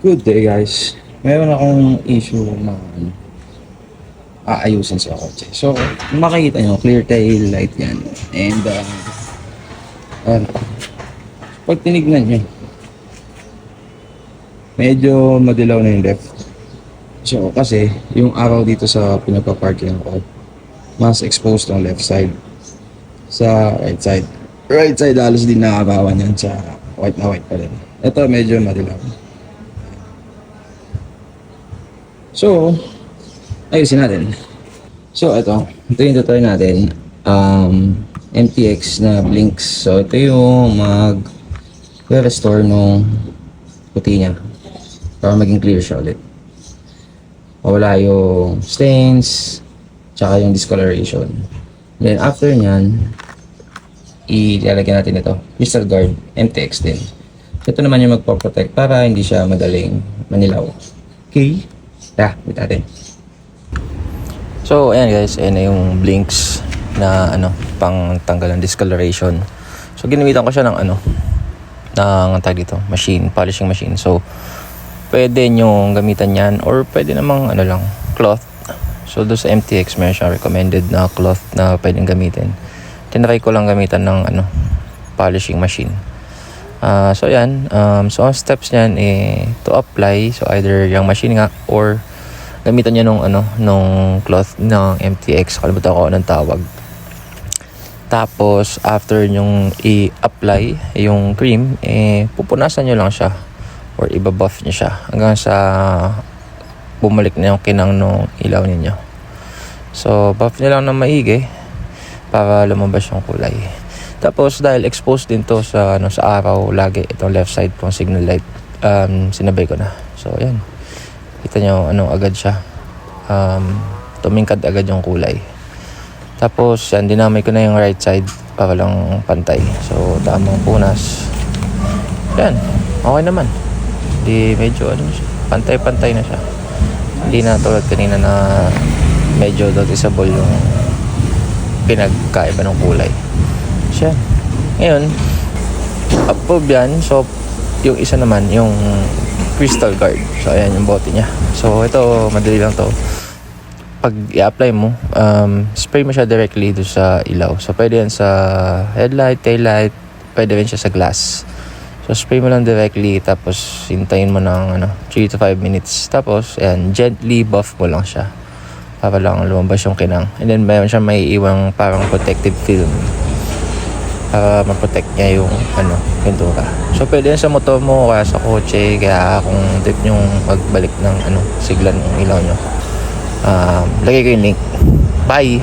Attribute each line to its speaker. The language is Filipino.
Speaker 1: Good day guys. Meron akong issue na aayusin sa kotse. So, kung makikita nyo, clear tail light yan. And, ano, pag tinignan nyo, medyo madilaw na yung left. So, kasi, yung araw dito sa pinagpa-parking ko, mas exposed ang left side sa right side. Right side, halos din nakakawan yan sa white na white pa rin. Ito, medyo madilaw. So, ayusin natin. So, ito yung tutorial natin. MTX na blinks. So, ito yung restore nung puti niya para maging clear siya ulit. Wala yung stains, tsaka yung discoloration. Then, after nyan, ilalagyan natin ito. Crystal guard, MTX din. So, ito naman yung magpo-protect para hindi siya madaling manilaw. Okay? Wait natin. So, ayan guys, ayan na yung blinks na pang tanggal ng discoloration. So, ginamitan ko siya ng tag dito, polishing machine. So, pwede nyo gamitan yan or pwede namang lang, cloth. So, doon sa MTX, meron siyang recommended na cloth na pwedeng gamitin. Tinry ko lang gamitan ng polishing machine. So yan, so ang steps niyan to apply, so either yung machine nga or gamitan niya nung cloth ng MTX, kalimutan ko anong tawag. Tapos after nyong i-apply yung cream, pupunasan nyo lang siya or ibabuff nyo siya hanggang sa bumalik na yung kinang nung ilaw ninyo. So buff nyo lang na maigi para lumabas yung kulay. Tapos dahil exposed din to sa sa araw lagi itong left side kong signal light, sinabay ko na. So ayan. Kita nyo agad siya. Tumingkad agad yung kulay. Tapos yan, dinamay ko na yung right side para lang pantay. So tamang punas. Yan. Okay naman. Di medyo pantay-pantay na siya. Hindi na tulad kanina na medyo noticeable yung pinagkaiba ng kulay. Siya. Ngayon, approve yan. So, yung isa naman, yung crystal guard. So, ayan yung bote niya. So, ito, madali lang to. Pag i-apply mo, spray mo siya directly doon sa ilaw. So, pwede yan sa headlight, taillight, pwede rin siya sa glass. So, spray mo lang directly, tapos hintayin mo ng 3 to 5 minutes. Tapos, ayan, gently buff mo lang siya para lang lumabas yung kinang. And then, mayroon siya may iwang parang protective film para ma-protect niya yung pintura. So pwede yan sa motor mo kaya sa kotse, kaya kung tip nyo magbalik ng sigla ng ilaw nyo, lagay ko yung link. Bye!